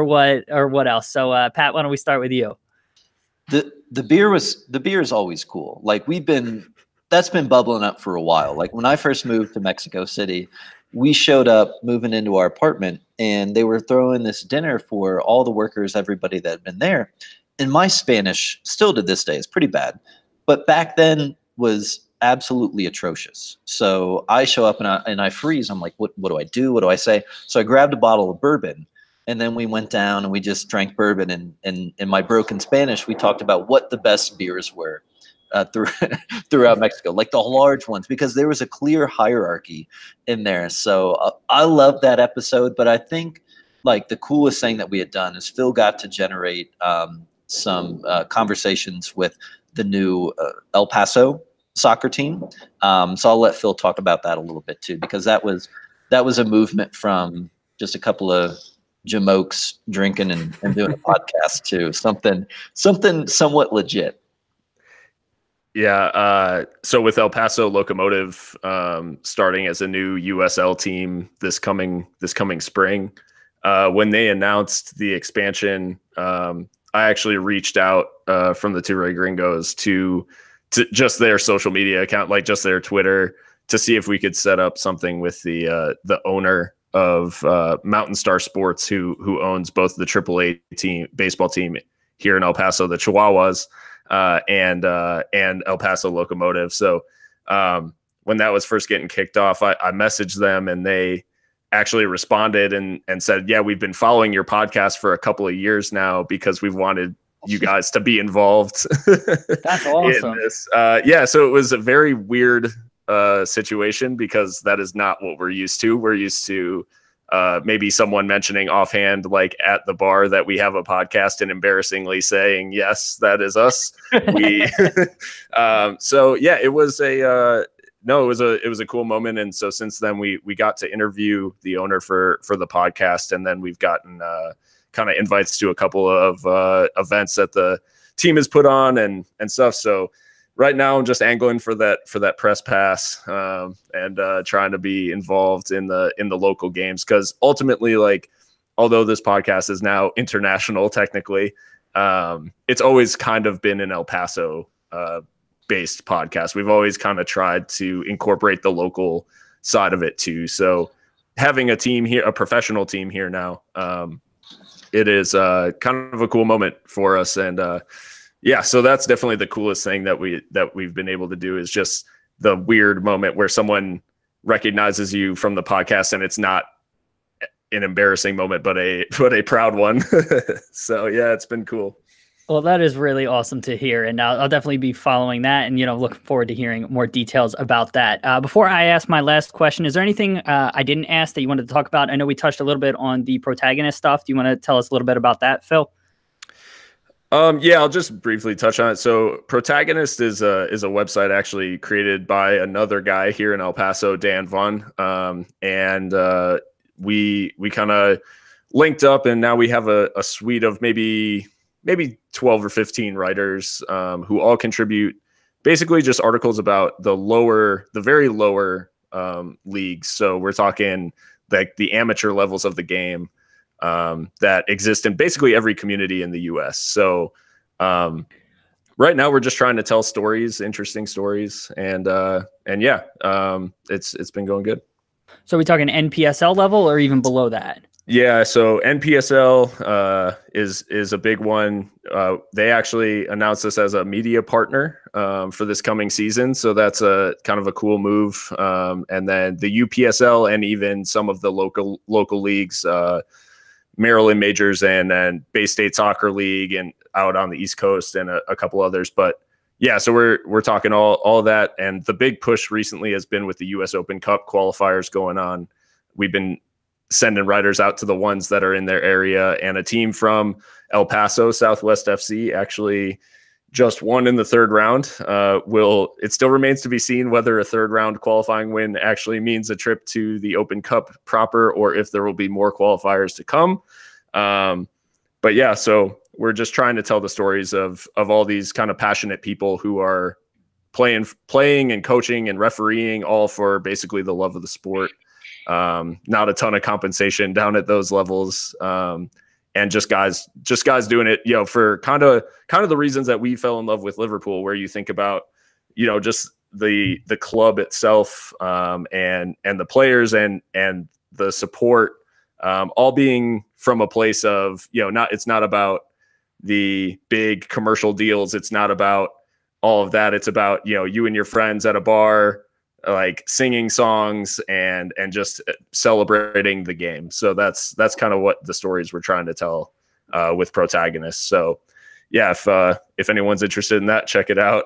what else. So Pat, why don't we start with you? The beer is always cool. That's been bubbling up for a while. Like when I first moved to Mexico City, we showed up moving into our apartment and they were throwing this dinner for all the workers, everybody that had been there. And my Spanish, still to this day, is pretty bad. But back then was absolutely atrocious. So I show up and I freeze. I'm like, what do I do? What do I say? So I grabbed a bottle of bourbon. And then we went down and we just drank bourbon. And in my broken Spanish, we talked about what the best beers were throughout Mexico, like the large ones, because there was a clear hierarchy in there. So I love that episode. But I think the coolest thing that we had done is Phil got to generate some conversations with the new El Paso soccer team. So I'll let Phil talk about that a little bit too, because that was a movement from just a couple of jamokes drinking and doing a podcast to something somewhat legit. Yeah. So with El Paso Locomotive starting as a new USL team this coming spring, when they announced the expansion, I actually reached out from the Two Red Gringos to just their social media account, just their Twitter, to see if we could set up something with the owner of Mountain Star Sports, who owns both the AAA baseball team here in El Paso, the Chihuahuas, and El Paso Locomotive. So when that was first getting kicked off, I messaged them and they actually responded and said, yeah, we've been following your podcast for a couple of years now because we've wanted you guys to be involved. That's awesome. In this. So it was a very weird situation because that is not what we're used to. We're used to maybe someone mentioning offhand, at the bar, that we have a podcast and embarrassingly saying, yes, that is us. So yeah, it was it was a cool moment. And so since then we got to interview the owner for the podcast. And then we've gotten kind of invites to a couple of events that the team has put on and stuff. So right now I'm just angling for that press pass and trying to be involved in the local games, because ultimately, although this podcast is now international technically, it's always kind of been an El Paso based podcast. We've always kind of tried to incorporate the local side of it too. So having a team here, a professional team here now, it is kind of a cool moment for us. And yeah, so that's definitely the coolest thing that we've been able to do, is just the weird moment where someone recognizes you from the podcast and it's not an embarrassing moment, but a proud one. So yeah, it's been cool. Well, that is really awesome to hear, and I'll definitely be following that, and looking forward to hearing more details about that. Before I ask my last question, is there anything I didn't ask that you wanted to talk about? I know we touched a little bit on the Protagonist stuff. Do you want to tell us a little bit about that, Phil? Yeah, I'll just briefly touch on it. So Protagonist is a website actually created by another guy here in El Paso, Dan Vaughn. And we kind of linked up, and now we have a suite of maybe 12 or 15 writers who all contribute basically just articles about the very lower leagues. So we're talking like the amateur levels of the game that exist in basically every community in the US. So right now we're just trying to tell stories, interesting stories. And yeah, it's been going good. So are we talking NPSL level or even below that? Yeah, so NPSL is a big one. They actually announced us as a media partner for this coming season, so that's a kind of a cool move. And then the UPSL and even some of the local leagues, Maryland Majors and Bay State Soccer League, and out on the East Coast, and a couple others. But yeah, so we're talking all of that, and the big push recently has been with the U.S. Open Cup qualifiers going on. We've been sending writers out to the ones that are in their area, and a team from El Paso, Southwest FC, actually just won in the third round. It still remains to be seen whether a third round qualifying win actually means a trip to the Open Cup proper, or if there will be more qualifiers to come. But yeah, so we're just trying to tell the stories of all these kind of passionate people who are playing and coaching and refereeing, all for basically the love of the sport. Not a ton of compensation down at those levels. And just guys doing it, for kind of the reasons that we fell in love with Liverpool, where you think about, just the club itself, and the players and the support, all being from a place of, it's not about the big commercial deals. It's not about all of that. It's about, you and your friends at a bar, like singing songs and just celebrating the game. So that's kind of what the stories we're trying to tell with Protagonist. So yeah, if anyone's interested in that, check it out.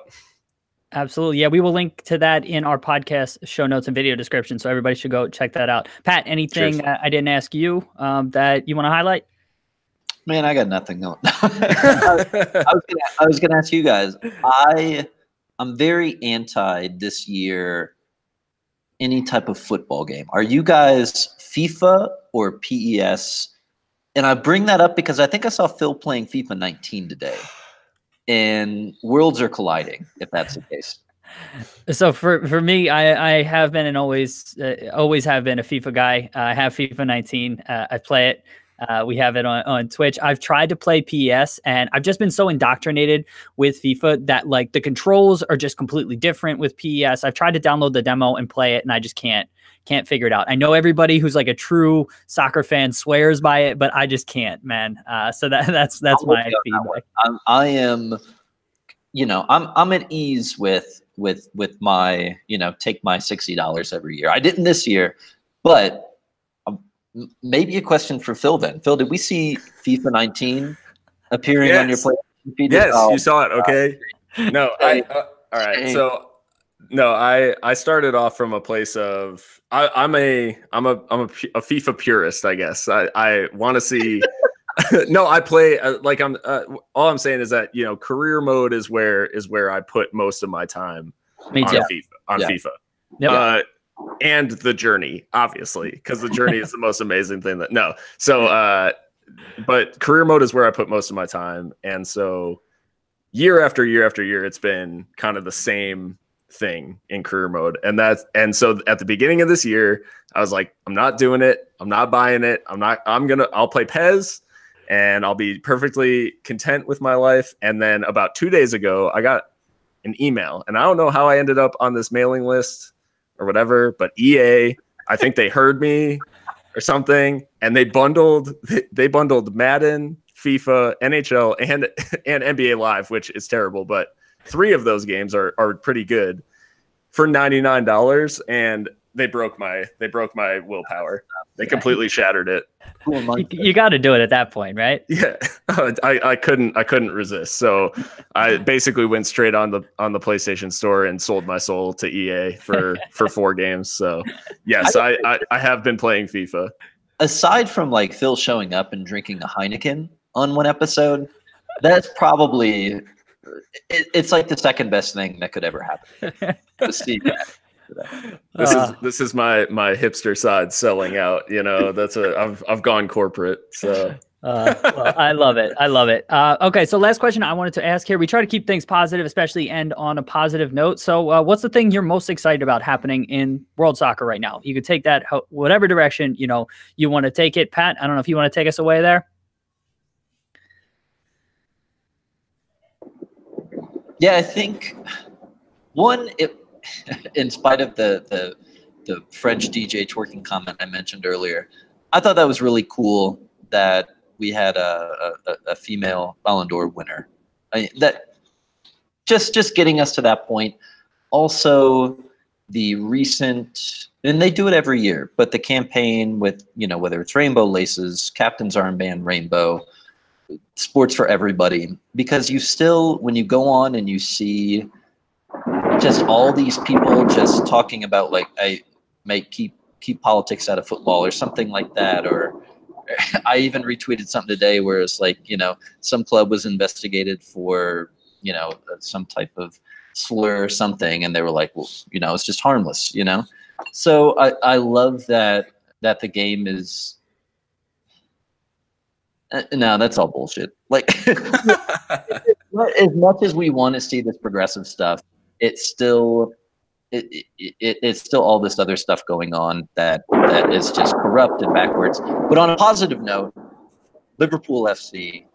Absolutely. Yeah, we will link to that in our podcast show notes and video description, so everybody should go check that out. Pat, anything I didn't ask you that you want to highlight? Man, I got nothing going. I was gonna ask you guys. I'm very anti this year any type of football game. Are you guys FIFA or PES? And I bring that up because I think I saw Phil playing FIFA 19 today, and worlds are colliding, if that's the case. So for me, I have been and always have been a FIFA guy. I have FIFA 19. I play it. We have it on Twitch. I've tried to play PES, and I've just been so indoctrinated with FIFA that like the controls are just completely different with PES. I've tried to download the demo and play it, and I just can't figure it out. I know everybody who's like a true soccer fan swears by it, but I just can't, man. So that's my feedback. I am, I'm at ease with my, take my $60 every year. I didn't this year, but maybe a question for Phil then. Phil, did we see FIFA 19 appearing on your PlayStation feed? Yes, you saw it. Okay. No, all right. So no, I started off from a place of I'm a FIFA purist, I guess. I want to see. No, I play like I'm. All I'm saying is that career mode is where I put most of my time on FIFA. Yep. And the journey, obviously, because the journey is the most amazing thing but career mode is where I put most of my time. And so year after year after year, it's been kind of the same thing in career mode. And so at the beginning of this year, I was like, I'm not doing it. I'm not buying it. I'll play PES and I'll be perfectly content with my life. And then about 2 days ago, I got an email, and I don't know how I ended up on this mailing list or whatever, but EA, I think they heard me or something, and they bundled Madden, FIFA, NHL, and NBA Live, which is terrible, but 3 of those games are pretty good for $99, and they broke my willpower. They completely shattered it. You got to do it at that point, right? Yeah, I couldn't resist. So I basically went straight on the PlayStation Store and sold my soul to EA for 4 games. So yes, I have been playing FIFA. Aside from like Phil showing up and drinking a Heineken on one episode, that's probably it's like the second best thing that could ever happen. To see that. This is my hipster side selling out. You know, I've gone corporate. So well, I love it. Okay, so last question I wanted to ask here. We try to keep things positive, especially end on a positive note. So what's the thing you're most excited about happening in world soccer right now? You could take that whatever direction you want to take it. Pat, I don't know if you want to take us away there. Yeah, I think in spite of the French DJ twerking comment I mentioned earlier, I thought that was really cool that we had a female Ballon d'Or winner. That just getting us to that point. Also, the recent, and they do it every year, but the campaign with whether it's rainbow laces, captain's armband, rainbow, sports for everybody, because you still, when you go on and you see just all these people just talking about like, I might keep politics out of football or something like that. Or I even retweeted something today where it's like, some club was investigated for, some type of slur or something. And they were like, well, it's just harmless, So I love that the game is, no, that's all bullshit. Like, as much as we want to see this progressive stuff, it's still all this other stuff going on that is just corrupt and backwards. But on a positive note, Liverpool FC,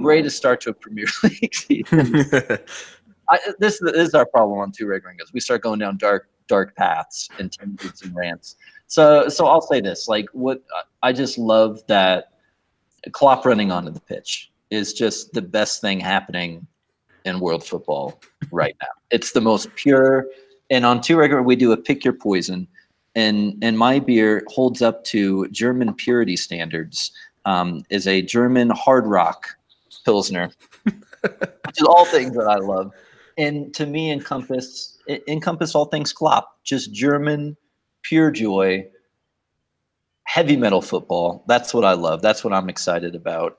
greatest start to a Premier League season. This is our problem on Two Red Gringos. We start going down dark paths and tangents and rants. So I'll say this: like, what I just love that Klopp running onto the pitch is just the best thing happening in world football right now. It's the most pure. And on Two Red, we do a pick your poison, and my beer holds up to German purity standards. Is a German hard rock Pilsner, which is all things that I love, and to me encompass all things Klopp. Just German pure joy, heavy metal football. That's what I love. That's what I'm excited about.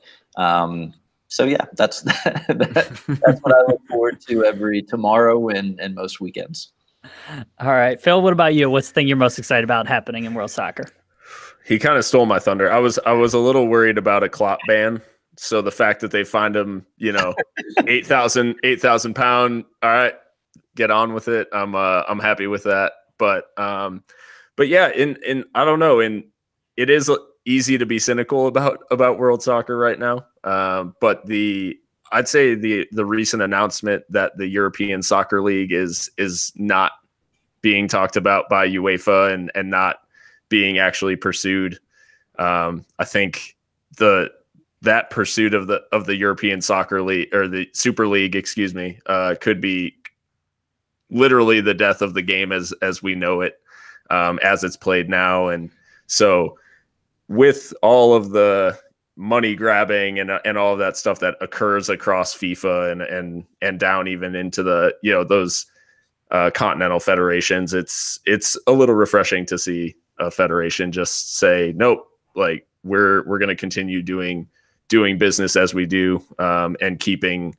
So yeah, that's what I look forward to tomorrow and most weekends. All right, Phil, what about you? What's the thing you're most excited about happening in world soccer? He kind of stole my thunder. I was a little worried about a Klopp ban. So the fact that they fined him, 8,000 pound. All right, get on with it. I'm happy with that. But yeah, in I don't know. It is easy to be cynical about world soccer right now. But I'd say the recent announcement that the European Soccer League is not being talked about by UEFA and not being actually pursued. I think that pursuit of the European Soccer League, or the Super League, excuse me, could be literally the death of the game as we know it, as it's played now. And so with all of the money grabbing and all of that stuff that occurs across FIFA and down even into the those continental federations, it's a little refreshing to see a federation just say nope, like we're going to continue doing business as we do, and keeping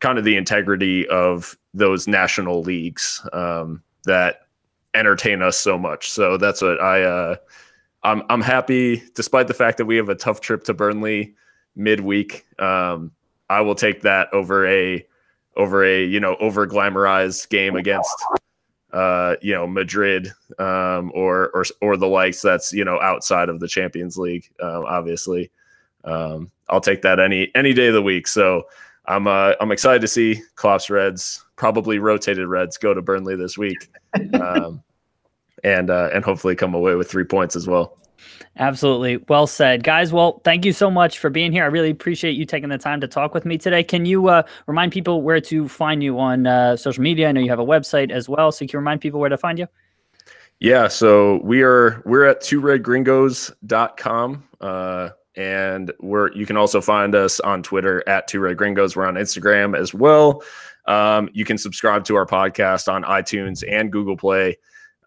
kind of the integrity of those national leagues that entertain us so much. So that's what I'm happy, despite the fact that we have a tough trip to Burnley midweek. I will take that over a over glamorized game against Madrid or the likes. That's outside of the Champions League. Obviously, I'll take that any day of the week. So I'm excited to see Klopp's Reds, probably rotated Reds, go to Burnley this week. And hopefully come away with 3 points as well. Absolutely. Well said, guys. Well, thank you so much for being here. I really appreciate you taking the time to talk with me today. Can you remind people where to find you on social media? I know you have a website as well, so can you remind people where to find you? Yeah, so we're at tworedgringos.com. And you can also find us on Twitter at Two Red Gringos. We're on Instagram as well. You can subscribe to our podcast on iTunes and Google Play.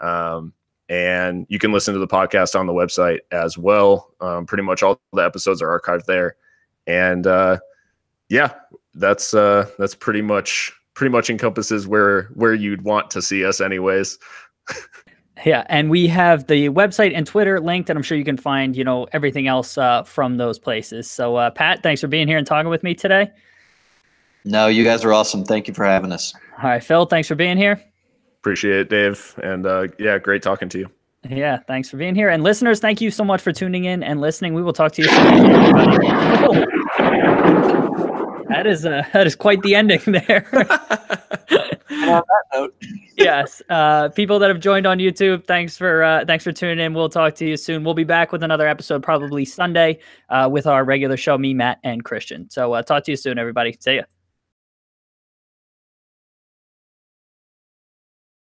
And you can listen to the podcast on the website as well. Pretty much all the episodes are archived there. And that's pretty much encompasses where you'd want to see us anyways. Yeah, and we have the website and Twitter linked, and I'm sure you can find, everything else from those places. So, Pat, thanks for being here and talking with me today. No, you guys are awesome. Thank you for having us. All right, Phil, thanks for being here. Appreciate it, Dave. And great talking to you. Yeah, thanks for being here. And listeners, thank you so much for tuning in and listening. We will talk to you soon, everybody. Oh. That is quite the ending there. And on that note. Yes. People that have joined on YouTube, thanks for tuning in. We'll talk to you soon. We'll be back with another episode probably Sunday with our regular show, me, Matt, and Christian. So talk to you soon, everybody. See ya.